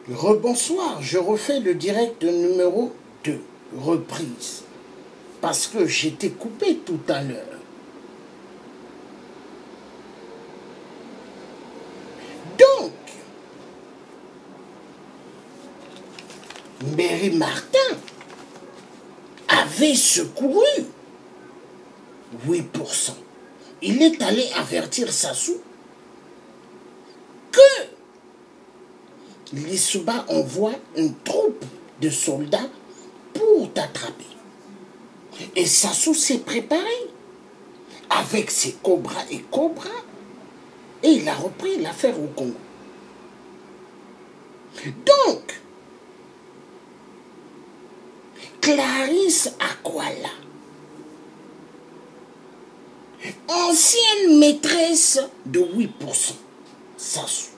Rebonsoir, je refais le direct numéro 2, reprise, parce que j'étais coupé tout à l'heure. Donc, Mary Martin avait secouru 8%. Il est allé avertir Sassou que l'Issouba envoie une troupe de soldats pour t'attraper. Et Sassou s'est préparé avec ses cobras et cobras et il a repris l'affaire au Congo. Donc, Clarisse Akwala, ancienne maîtresse de 8%, Sassou,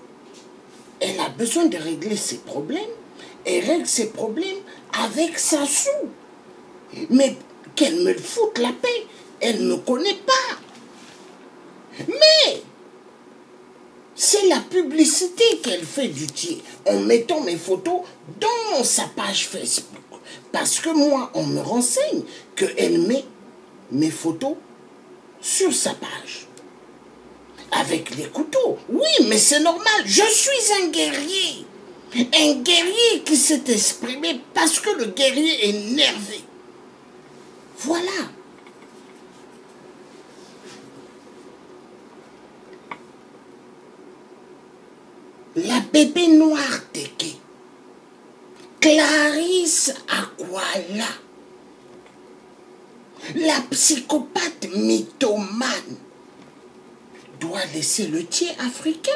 elle a besoin de régler ses problèmes. Elle règle ses problèmes avec Sassou. Mais qu'elle me foute la paix, elle ne me connaît pas. Mais c'est la publicité qu'elle fait du tiers en mettant mes photos dans sa page Facebook. Parce que moi, on me renseigne qu'elle met mes photos sur sa page. Avec les couteaux. Oui, mais c'est normal. Je suis un guerrier. Un guerrier qui s'est exprimé parce que le guerrier est énervé. Voilà. La bébé noire Téké, Clarisse Akwala, la psychopathe mythomane, doit laisser le tiers africain.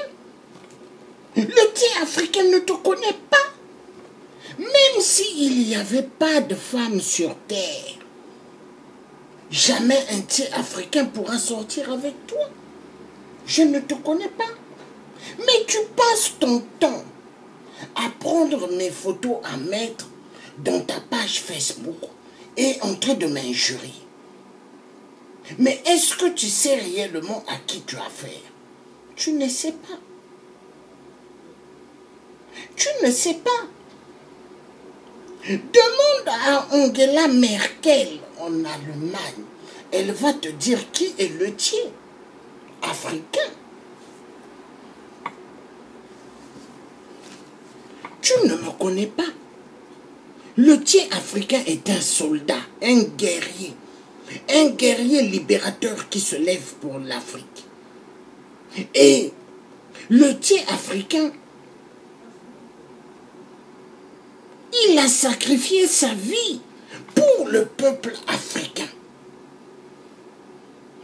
Le tiers africain ne te connaît pas. Même s'il n'y avait pas de femmes sur terre, jamais un tiers africain pourra sortir avec toi. Je ne te connais pas. Mais tu passes ton temps à prendre mes photos à mettre dans ta page Facebook et en train de m'injurier. Mais est-ce que tu sais réellement à qui tu as affaire? Tu ne sais pas. Tu ne sais pas. Demande à Angela Merkel en Allemagne. Elle va te dire qui est le tiers africain. Tu ne me connais pas. Le tiers africain est un soldat, un guerrier libérateur qui se lève pour l'Afrique. Et le tiers africain, il a sacrifié sa vie pour le peuple africain.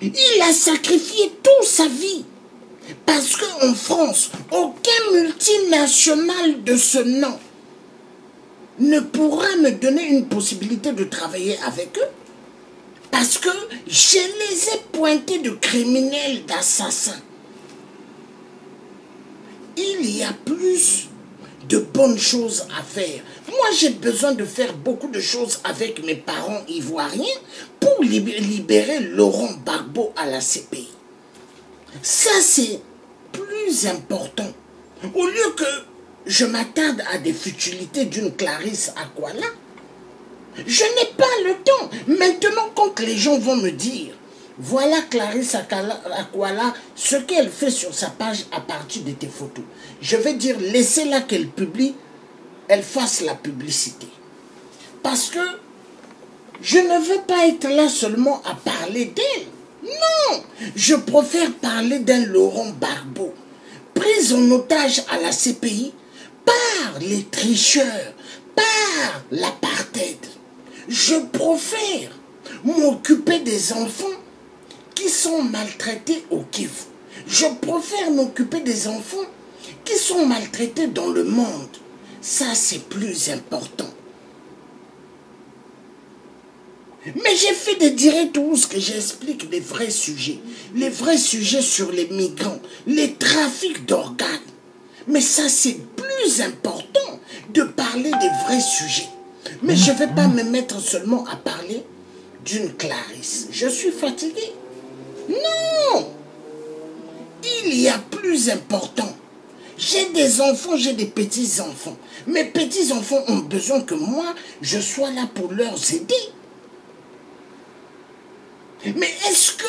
Il a sacrifié toute sa vie. Parce qu'en France, aucun multinational de ce nom ne pourra me donner une possibilité de travailler avec eux. Parce que je les ai pointés de criminels, d'assassins. Il y a plus de bonnes choses à faire. Moi, j'ai besoin de faire beaucoup de choses avec mes parents ivoiriens pour libérer Laurent Gbagbo à la CPI. Ça, c'est plus important. Au lieu que je m'attarde à des futilités d'une Clarisse Akwala, je n'ai pas le temps. Maintenant, quand les gens vont me dire, voilà Clarisse Akwala, ce qu'elle fait sur sa page à partir de tes photos, je vais dire, laissez-la qu'elle publie, elle fasse la publicité. Parce que je ne veux pas être là seulement à parler d'elle. Non, je préfère parler d'un Laurent Gbagbo, pris en otage à la CPI par les tricheurs, par l'apartheid. Je préfère m'occuper des enfants qui sont maltraités au Kivu. Je préfère m'occuper des enfants qui sont maltraités dans le monde. Ça, c'est plus important. Mais j'ai fait des directs où j'explique les vrais sujets sur les migrants, les trafics d'organes. Mais ça, c'est plus important de parler des vrais sujets. Mais je ne vais pas me mettre seulement à parler d'une Clarisse. Je suis fatigué. Non! Il y a plus important J'ai des enfants, j'ai des petits-enfants. Mes petits-enfants ont besoin que moi, je sois là pour leur aider. Mais est-ce que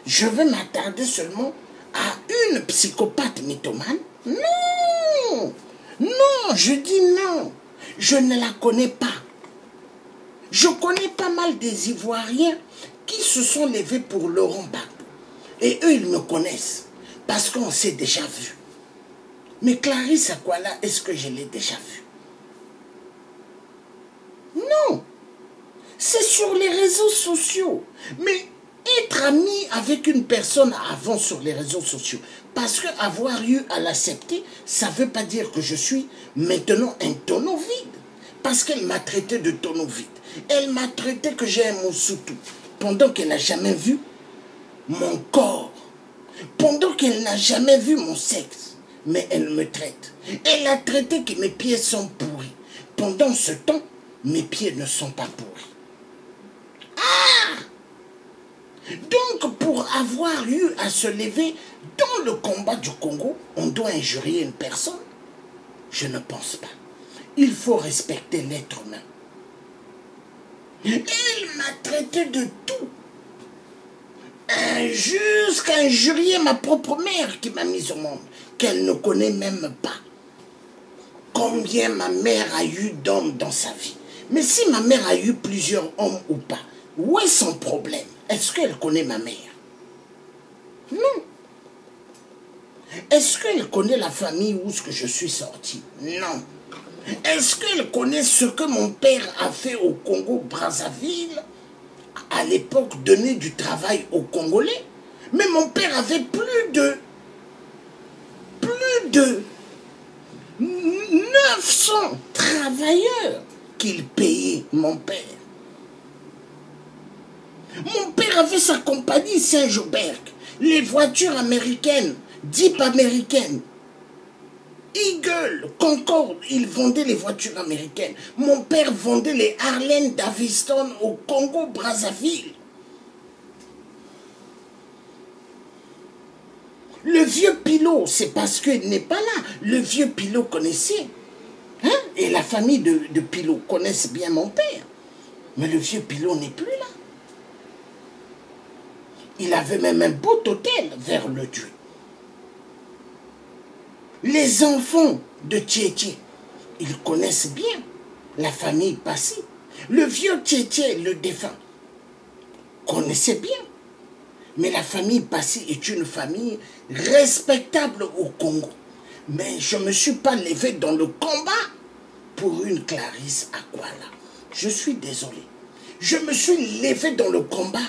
je vais m'attarder seulement à une psychopathe mythomane? Non! Non, je dis non. Je ne la connais pas. Je connais pas mal des Ivoiriens qui se sont levés pour Laurent Gbagbo. Et eux, ils me connaissent parce qu'on s'est déjà vu. Mais Clarisse Akwala, est-ce que je l'ai déjà vue? Non. C'est sur les réseaux sociaux. Mais être ami avec une personne avant sur les réseaux sociaux, parce qu'avoir eu à l'accepter, ça ne veut pas dire que je suis maintenant un tonneau vide. Parce qu'elle m'a traité de tonneau vide. Elle m'a traité que j'ai un Moussoudou, pendant qu'elle n'a jamais vu mon corps, pendant qu'elle n'a jamais vu mon sexe, mais elle me traite. Elle a traité que mes pieds sont pourris. Pendant ce temps, mes pieds ne sont pas pourris. Ah! Donc, pour avoir eu à se lever dans le combat du Congo, on doit injurier une personne? Je ne pense pas. Il faut respecter l'être humain. Elle m'a traité de tout. Jusqu'à injurier ma propre mère qui m'a mise au monde, qu'elle ne connaît même pas. Combien ma mère a eu d'hommes dans sa vie. Mais si ma mère a eu plusieurs hommes ou pas, où est son problème? Est-ce qu'elle connaît ma mère? Non. Est-ce qu'elle connaît la famille où je suis sorti? Non. Est-ce qu'elle connaît ce que mon père a fait au Congo-Brazzaville? À l'époque, donner du travail aux Congolais? Mais mon père avait plus de 900 travailleurs qu'il payait, mon père. Mon père avait sa compagnie Saint-Joberg, les voitures américaines, Jeep américaines, Eagle, Concorde, il vendait les voitures américaines. Mon père vendait les Harley Davidson au Congo-Brazzaville. Le vieux Pilot, c'est parce qu'il n'est pas là. Le vieux Pilot connaissait. Hein? Et la famille de Pilot connaissent bien mon père. Mais le vieux Pilot n'est plus là. Il avait même un beau hôtel vers le Dieu. Les enfants de Tchétché, ils connaissent bien la famille Passy. Le vieux Tchétché, le défunt, connaissait bien. Mais la famille Passy est une famille respectable au Congo. Mais je ne me suis pas levé dans le combat pour une Clarisse Akwala. Je suis désolé. Je me suis levé dans le combat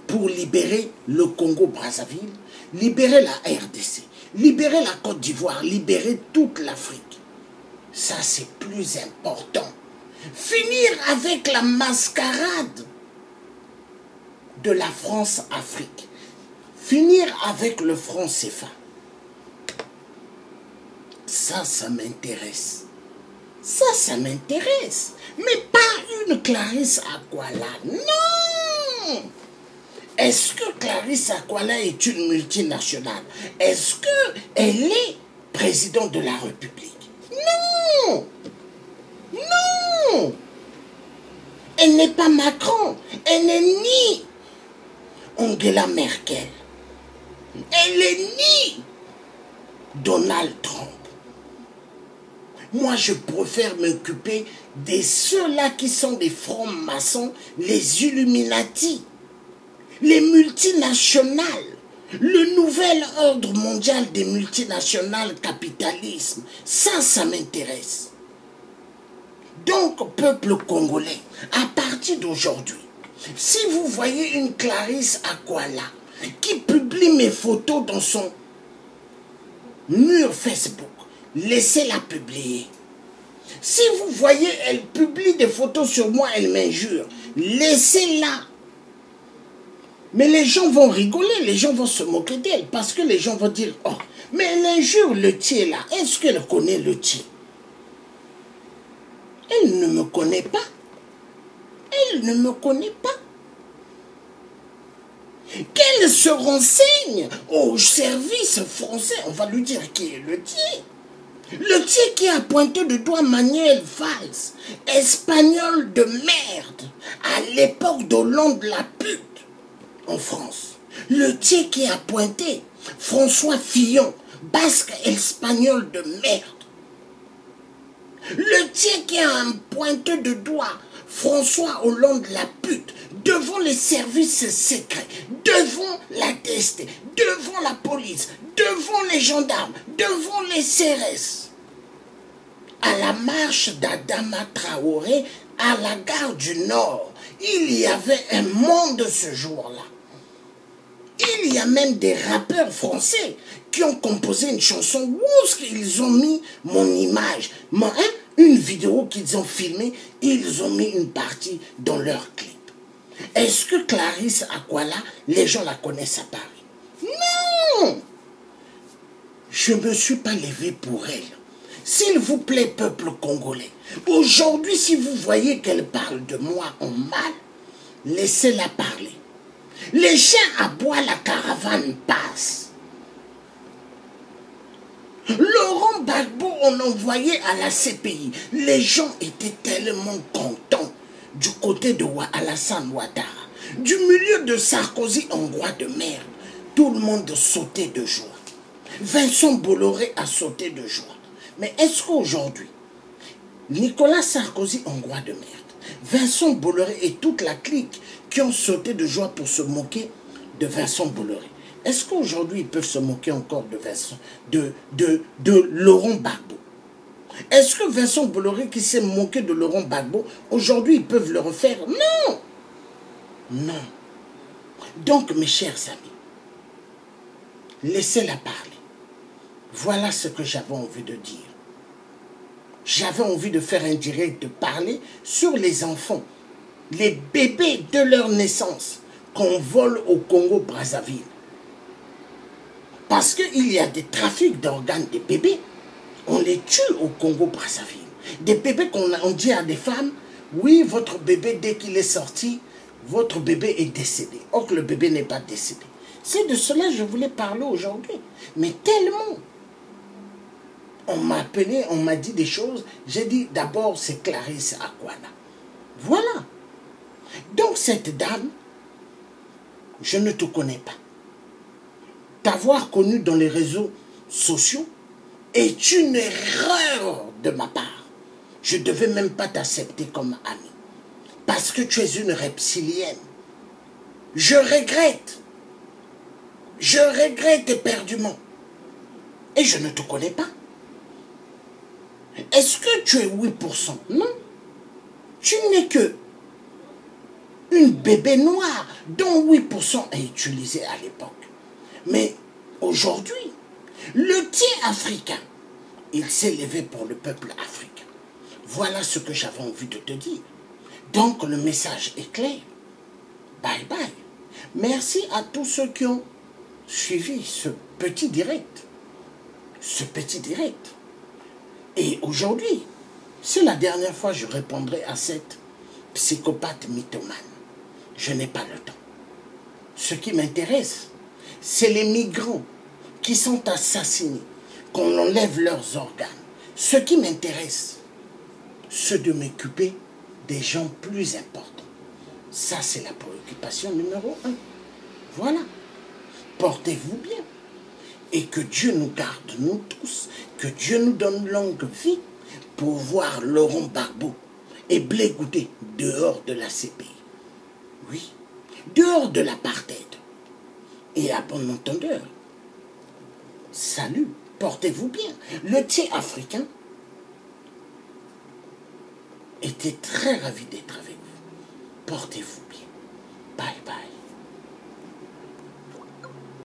pour libérer le Congo-Brazzaville, libérer la RDC, libérer la Côte d'Ivoire, libérer toute l'Afrique. Ça, c'est plus important. Finir avec la mascarade de la France-Afrique. Finir avec le franc CFA. Ça m'intéresse. Ça m'intéresse. Mais pas une Clarisse Akwala. Non! Est-ce que Clarisse Akwala est une multinationale? Est-ce qu'elle est présidente de la République? Non! Non! Elle n'est pas Macron. Elle n'est ni Angela Merkel. Elle n'est ni Donald Trump. Moi, je préfère m'occuper de ceux-là qui sont des francs-maçons, les Illuminati, les multinationales, le nouvel ordre mondial des multinationales capitalisme. Ça m'intéresse. Donc, peuple congolais, à partir d'aujourd'hui, si vous voyez une Clarisse Akwala qui publie mes photos dans son mur Facebook, laissez-la publier. Si vous voyez, elle publie des photos sur moi, elle m'injure, laissez-la. Mais les gens vont rigoler, les gens vont se moquer d'elle, parce que les gens vont dire, oh, mais elle injure le tien là, est-ce qu'elle connaît le tien? Elle ne me connaît pas. Elle ne me connaît pas. Qu'elle se renseigne au service français, on va lui dire qui est le tien. Le tien qui a pointé du doigt Manuel Valls, espagnol de merde, à l'époque d'Hollande la pute, en France. Le tien qui a pointé François Fillon, basque espagnol de merde. Le tien qui a pointé du doigt François Hollande la pute, devant les services secrets, devant la DST, devant la police, devant les gendarmes, devant les CRS. À la marche d'Adama Traoré, à la gare du Nord, il y avait un monde ce jour-là. Il y a même des rappeurs français qui ont composé une chanson où ils ont mis mon image, une vidéo qu'ils ont filmée, ils ont mis une partie dans leur clip. Est-ce que Clarisse Akwala, les gens la connaissent à Paris? Non! Je ne me suis pas levé pour elle. S'il vous plaît, peuple congolais, aujourd'hui, si vous voyez qu'elle parle de moi en mal, laissez-la parler. Les chiens aboient, la caravane passe. Laurent Gbagbo, on envoyait à la CPI. Les gens étaient tellement contents du côté de Alassane Ouattara. Du milieu de Sarkozy, hongrois de merde. Tout le monde sautait de joie. Vincent Bolloré a sauté de joie. Mais est-ce qu'aujourd'hui, Nicolas Sarkozy, hongrois de merde, Vincent Bolloré et toute la clique qui ont sauté de joie pour se moquer de Vincent Bolloré, est-ce qu'aujourd'hui ils peuvent se moquer encore de Vincent, de Laurent Gbagbo? Est-ce que Vincent Bolloré qui s'est moqué de Laurent Gbagbo, aujourd'hui ils peuvent le refaire? Non! Non. Donc mes chers amis, laissez-la parler. Voilà ce que j'avais envie de dire. J'avais envie de faire un direct, de parler sur les enfants, les bébés de leur naissance qu'on vole au Congo-Brazzaville. Parce qu'il y a des trafics d'organes des bébés. On les tue au Congo-Brazzaville. Des bébés qu'on dit à des femmes, oui, votre bébé, dès qu'il est sorti, votre bébé est décédé. Or que le bébé n'est pas décédé. C'est de cela que je voulais parler aujourd'hui. Mais tellement. On m'a appelé, on m'a dit des choses. J'ai dit, d'abord, c'est Clarisse Akwala. Voilà. Donc, cette dame, je ne te connais pas. T'avoir connu dans les réseaux sociaux est une erreur de ma part. Je ne devais même pas t'accepter comme amie. Parce que tu es une reptilienne. Je regrette. Je regrette éperdument. Et je ne te connais pas. Est-ce que tu es 8%? Non. Tu n'es que une bébé noire dont 8% est utilisé à l'époque. Mais aujourd'hui, le tien africain, il s'est levé pour le peuple africain. Voilà ce que j'avais envie de te dire. Donc le message est clair. Bye bye. Merci à tous ceux qui ont suivi ce petit direct. Ce petit direct. Et aujourd'hui, c'est la dernière fois que je répondrai à cette psychopathe mythomane. Je n'ai pas le temps. Ce qui m'intéresse, c'est les migrants qui sont assassinés, qu'on enlève leurs organes. Ce qui m'intéresse, c'est de m'occuper des gens plus importants. Ça, c'est la préoccupation numéro 1. Voilà. Portez-vous bien. Et que Dieu nous garde, nous tous, que Dieu nous donne longue vie pour voir Laurent Gbagbo et Blé Goudé dehors de la CPI. Oui, dehors de l'apartheid. Et à bon entendeur, salut, portez-vous bien. Le tien africain était très ravi d'être avec vous. Portez-vous bien. Bye bye.